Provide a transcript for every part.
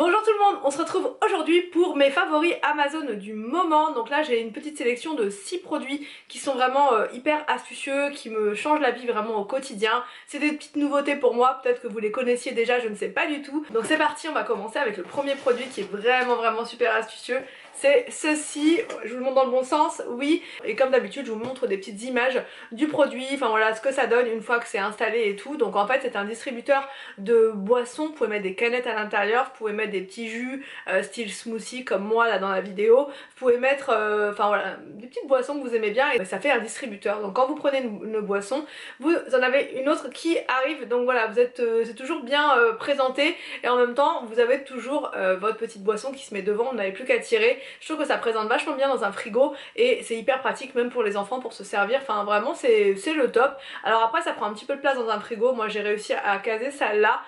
Bonjour tout le monde, on se retrouve aujourd'hui pour mes favoris Amazon du moment. Donc là j'ai une petite sélection de 6 produits qui sont vraiment hyper astucieux, qui me changent la vie vraiment au quotidien. C'est des petites nouveautés pour moi, peut-être que vous les connaissiez déjà, je ne sais pas du tout. Donc c'est parti, on va commencer avec le premier produit qui est vraiment super astucieux. C'est ceci, je vous le montre dans le bon sens, oui. Et comme d'habitude je vous montre des petites images du produit, enfin voilà ce que ça donne une fois que c'est installé et tout. Donc en fait c'est un distributeur de boissons, vous pouvez mettre des canettes à l'intérieur, vous pouvez mettre des petits jus style smoothie comme moi là dans la vidéo, vous pouvez mettre enfin voilà des petites boissons que vous aimez bien et ça fait un distributeur. Donc quand vous prenez une boisson, vous en avez une autre qui arrive, donc voilà vous êtes c'est toujours bien présenté et en même temps vous avez toujours votre petite boisson qui se met devant, vous n'avez plus qu'à tirer. Je trouve que ça présente vachement bien dans un frigo et c'est hyper pratique même pour les enfants pour se servir, enfin vraiment c'est le top. Alors après ça prend un petit peu de place dans un frigo, moi j'ai réussi à caser ça là.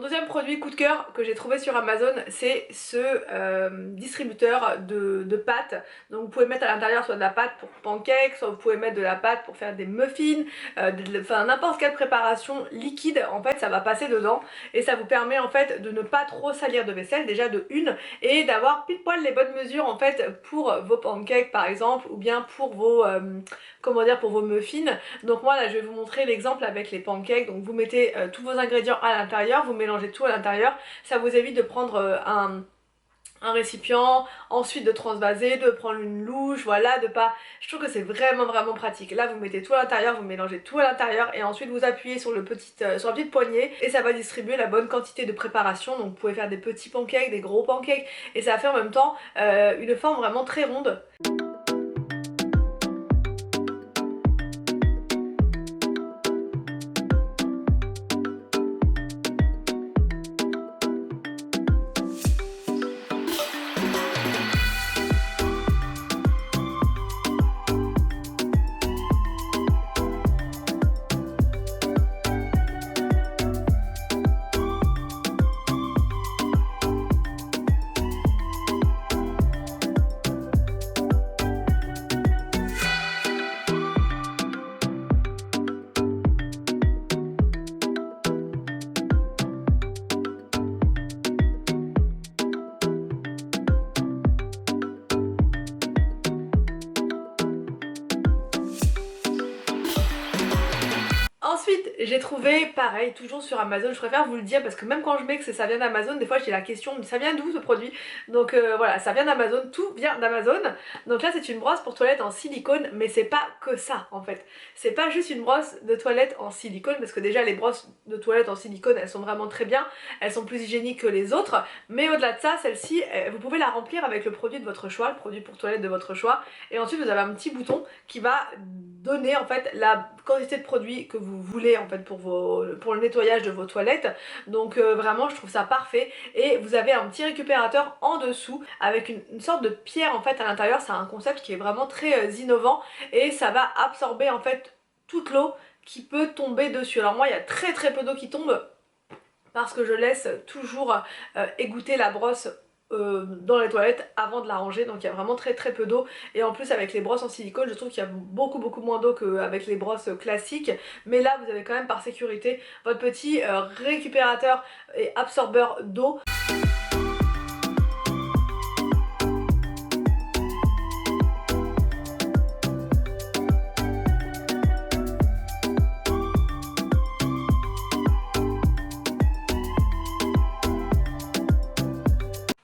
Deuxième produit coup de cœur que j'ai trouvé sur Amazon, c'est ce distributeur de pâtes. Donc vous pouvez mettre à l'intérieur soit de la pâte pour pancakes, soit vous pouvez mettre de la pâte pour faire des muffins, enfin n'importe quelle préparation liquide, en fait ça va passer dedans et ça vous permet en fait de ne pas trop salir de vaisselle déjà de une et d'avoir pile poil les bonnes mesures en fait pour vos pancakes par exemple ou bien pour vos comment dire, pour vos muffins. Donc moi là je vais vous montrer l'exemple avec les pancakes. Donc vous mettez tous vos ingrédients à l'intérieur, vous mélangez tout à l'intérieur, ça vous évite de prendre un récipient, ensuite de transvaser, de prendre une louche, voilà, de pas... Je trouve que c'est vraiment pratique. Là vous mettez tout à l'intérieur, vous mélangez tout à l'intérieur et ensuite vous appuyez sur, sur la petite poignée et ça va distribuer la bonne quantité de préparation. Donc vous pouvez faire des petits pancakes, des gros pancakes et ça fait en même temps une forme vraiment très ronde. Ensuite, j'ai trouvé, pareil, toujours sur Amazon, je préfère vous le dire parce que même quand je mets que ça vient d'Amazon, des fois j'ai la question, mais ça vient d'où ce produit? Donc voilà, ça vient d'Amazon, tout vient d'Amazon. Donc là c'est une brosse pour toilette en silicone, mais c'est pas que ça en fait. C'est pas juste une brosse de toilette en silicone, parce que déjà les brosses de toilette en silicone, elles sont vraiment très bien, elles sont plus hygiéniques que les autres, mais au-delà de ça, celle-ci, vous pouvez la remplir avec le produit de votre choix, le produit pour toilette de votre choix, et ensuite vous avez un petit bouton qui va donner en fait la quantité de produit que vous voulez en fait pour le nettoyage de vos toilettes. Donc vraiment je trouve ça parfait et vous avez un petit récupérateur en dessous avec une sorte de pierre en fait à l'intérieur. C'est un concept qui est vraiment très innovant et ça va absorber en fait toute l'eau qui peut tomber dessus. Alors moi il y a très peu d'eau qui tombe parce que je laisse toujours égoutter la brosse dans les toilettes avant de la ranger, donc il y a vraiment très peu d'eau et en plus avec les brosses en silicone je trouve qu'il y a beaucoup moins d'eau qu'avec les brosses classiques, mais là vous avez quand même par sécurité votre petit récupérateur et absorbeur d'eau.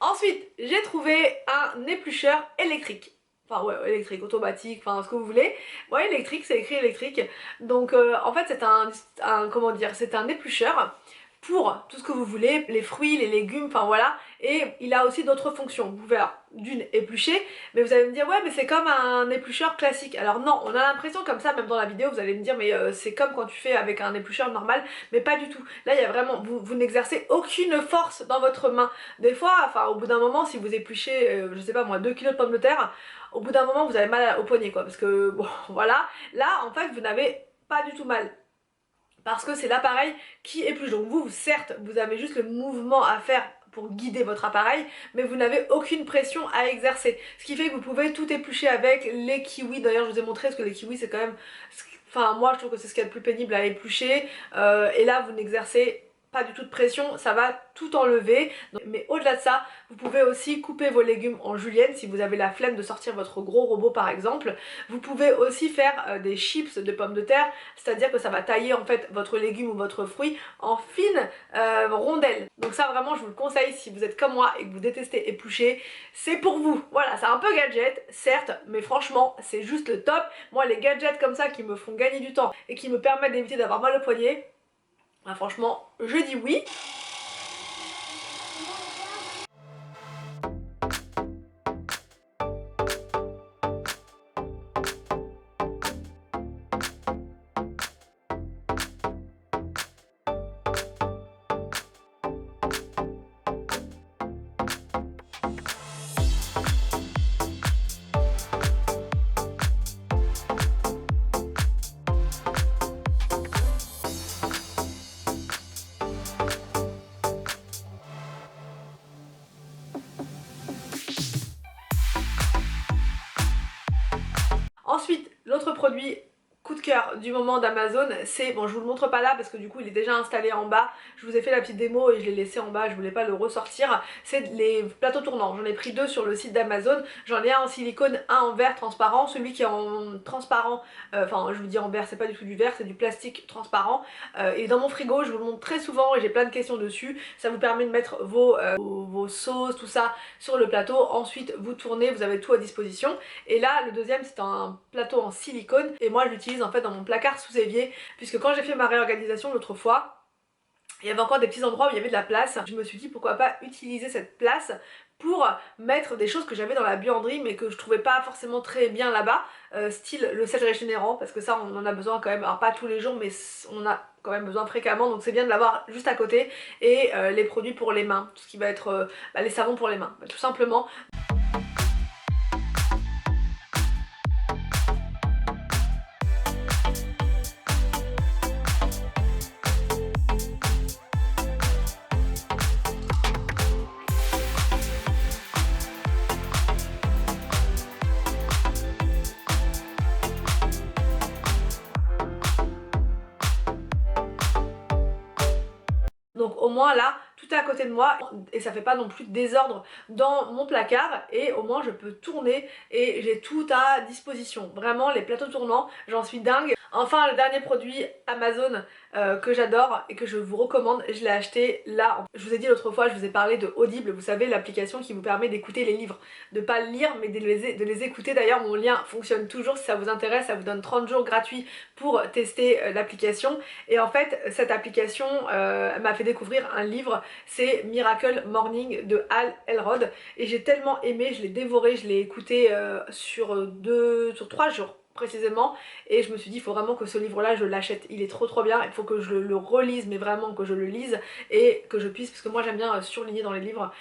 Ensuite, j'ai trouvé un éplucheur électrique. Enfin ouais, électrique, automatique, enfin ce que vous voulez. Ouais, électrique, c'est écrit électrique. Donc en fait c'est comment dire, c'est un éplucheur pour tout ce que vous voulez, les fruits, les légumes, enfin voilà. Et il a aussi d'autres fonctions. Vous pouvez alors d'une éplucher, mais vous allez me dire ouais mais c'est comme un éplucheur classique. Alors non, on a l'impression comme ça, même dans la vidéo vous allez me dire mais c'est comme quand tu fais avec un éplucheur normal, mais pas du tout. Là il y a vraiment, vous n'exercez aucune force dans votre main. Des fois, enfin au bout d'un moment, si vous épluchez, je sais pas moi, 2 kilos de pommes de terre, au bout d'un moment vous avez mal au poignet quoi, parce que bon voilà, là en fait vous n'avez pas du tout mal. Parce que c'est l'appareil qui épluche. Donc vous, certes, vous avez juste le mouvement à faire pour guider votre appareil, mais vous n'avez aucune pression à exercer. Ce qui fait que vous pouvez tout éplucher avec les kiwis. D'ailleurs, je vous ai montré parce que les kiwis, c'est quand même... Enfin, moi, je trouve que c'est ce qu'il y a de plus pénible à éplucher. Et là, vous n'exercez pas du tout de pression, ça va tout enlever. Donc, mais au-delà de ça, vous pouvez aussi couper vos légumes en julienne si vous avez la flemme de sortir votre gros robot par exemple. Vous pouvez aussi faire des chips de pommes de terre, c'est-à-dire que ça va tailler en fait votre légume ou votre fruit en fines rondelles. Donc ça vraiment je vous le conseille si vous êtes comme moi et que vous détestez éplucher, c'est pour vous. Voilà, c'est un peu gadget, certes, mais franchement c'est juste le top. Moi les gadgets comme ça qui me font gagner du temps et qui me permettent d'éviter d'avoir mal au poignet, bah, franchement je dis oui. Ensuite, l'autre produit coup de cœur du moment d'Amazon, c'est, bon je vous le montre pas là parce que du coup il est déjà installé en bas, je vous ai fait la petite démo et je l'ai laissé en bas, je voulais pas le ressortir, c'est les plateaux tournants, j'en ai pris 2 sur le site d'Amazon, j'en ai un en silicone, un en verre transparent, celui qui est en transparent, enfin je vous dis en verre, c'est pas du tout du verre, c'est du plastique transparent, et dans mon frigo, je vous le montre très souvent et j'ai plein de questions dessus, ça vous permet de mettre vos sauces, tout ça sur le plateau, ensuite vous tournez, vous avez tout à disposition, et là le deuxième c'est un plateau en silicone et moi je l'utilise en fait dans mon placard sous évier puisque quand j'ai fait ma réorganisation l'autre fois, il y avait encore des petits endroits où il y avait de la place. Je me suis dit pourquoi pas utiliser cette place pour mettre des choses que j'avais dans la buanderie mais que je trouvais pas forcément très bien là-bas, style le sel régénérant parce que ça on en a besoin quand même, alors pas tous les jours mais on a quand même besoin fréquemment donc c'est bien de l'avoir juste à côté, et les produits pour les mains, tout ce qui va être les savons pour les mains, tout simplement. Donc au moins là, tout est à côté de moi et ça fait pas non plus de désordre dans mon placard, et au moins je peux tourner et j'ai tout à disposition. Vraiment les plateaux tournants, j'en suis dingue. Enfin le dernier produit Amazon que j'adore et que je vous recommande, je l'ai acheté là. Je vous ai dit l'autre fois, je vous ai parlé de Audible, vous savez l'application qui vous permet d'écouter les livres. De pas le lire mais de les écouter. D'ailleurs mon lien fonctionne toujours, si ça vous intéresse, ça vous donne 30 jours gratuits pour tester l'application. Et en fait cette application m'a fait découvrir un livre, c'est Miracle Morning de Hal Elrod, et j'ai tellement aimé, je l'ai dévoré, je l'ai écouté sur 3 jours précisément, et je me suis dit il faut vraiment que ce livre là je l'achète, il est trop bien, il faut que je le relise, mais vraiment que je le lise et que je puisse, parce que moi j'aime bien surligner dans les livres,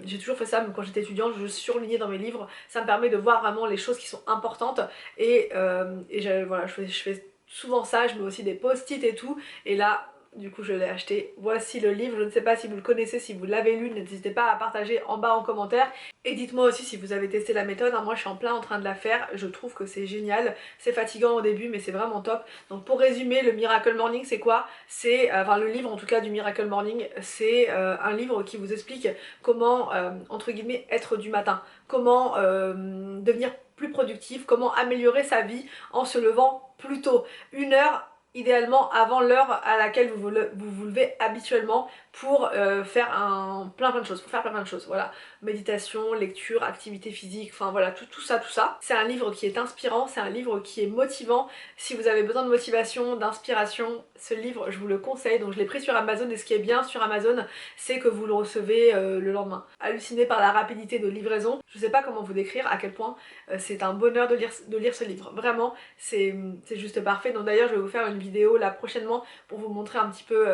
j'ai toujours fait ça même quand j'étais étudiante, je surlignais dans mes livres, ça me permet de voir vraiment les choses qui sont importantes, et voilà, je fais souvent ça, je mets aussi des post-it et tout, et là du coup je l'ai acheté. Voici le livre, je ne sais pas si vous le connaissez, si vous l'avez lu, n'hésitez pas à partager en bas en commentaire. Et dites-moi aussi si vous avez testé la méthode, moi je suis en plein en train de la faire, je trouve que c'est génial. C'est fatigant au début mais c'est vraiment top. Donc pour résumer, le Miracle Morning c'est quoi? C'est, enfin le livre en tout cas du Miracle Morning, c'est un livre qui vous explique comment, entre guillemets, être du matin. Comment devenir plus productif, comment améliorer sa vie en se levant plus tôt. 1 heure idéalement avant l'heure à laquelle vous vous levez habituellement, pour faire plein de choses, voilà, méditation, lecture, activité physique, enfin voilà, tout ça. C'est un livre qui est inspirant, c'est un livre qui est motivant. Si vous avez besoin de motivation, d'inspiration, ce livre je vous le conseille. Donc je l'ai pris sur Amazon, et ce qui est bien sur Amazon, c'est que vous le recevez le lendemain. Halluciné par la rapidité de livraison, je sais pas comment vous décrire à quel point c'est un bonheur de lire ce livre. Vraiment, c'est juste parfait. Donc d'ailleurs je vais vous faire une vidéo là prochainement pour vous montrer un petit peu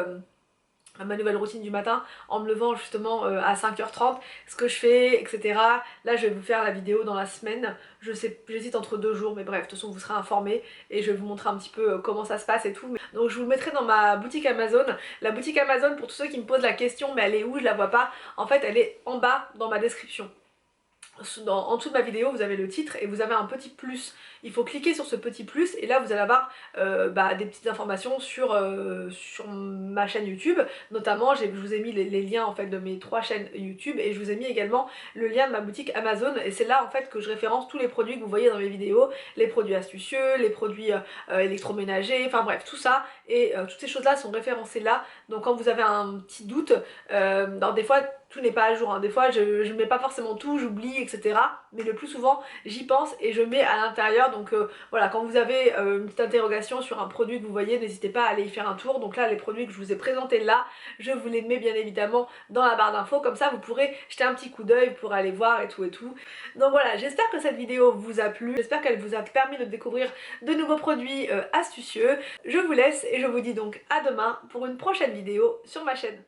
ma nouvelle routine du matin en me levant justement à 5h30, ce que je fais, etc. Là je vais vous faire la vidéo dans la semaine, je sais, j'hésite entre 2 jours, mais bref, de toute façon vous serez informés et je vais vous montrer un petit peu comment ça se passe et tout. Donc je vous le mettrai dans ma boutique Amazon. La boutique Amazon, pour tous ceux qui me posent la question, mais elle est où, je la vois pas, en fait elle est en bas dans ma description. En dessous de ma vidéo vous avez le titre et vous avez un petit plus, il faut cliquer sur ce petit plus et là vous allez avoir des petites informations sur ma chaîne YouTube, notamment je vous ai mis les liens en fait de mes 3 chaînes YouTube et je vous ai mis également le lien de ma boutique Amazon et c'est là en fait que je référence tous les produits que vous voyez dans mes vidéos, les produits astucieux, les produits électroménagers, enfin bref tout ça et toutes ces choses là sont référencées là, donc quand vous avez un petit doute, alors des fois tout n'est pas à jour, hein. Des fois je mets pas forcément tout, j'oublie, etc. Mais le plus souvent j'y pense et je mets à l'intérieur. Donc voilà, quand vous avez une petite interrogation sur un produit que vous voyez, n'hésitez pas à aller y faire un tour. Donc là les produits que je vous ai présentés là, je vous les mets bien évidemment dans la barre d'infos, comme ça vous pourrez jeter un petit coup d'œil pour aller voir et tout et tout. Donc voilà, j'espère que cette vidéo vous a plu, j'espère qu'elle vous a permis de découvrir de nouveaux produits astucieux. Je vous laisse et je vous dis donc à demain pour une prochaine vidéo sur ma chaîne.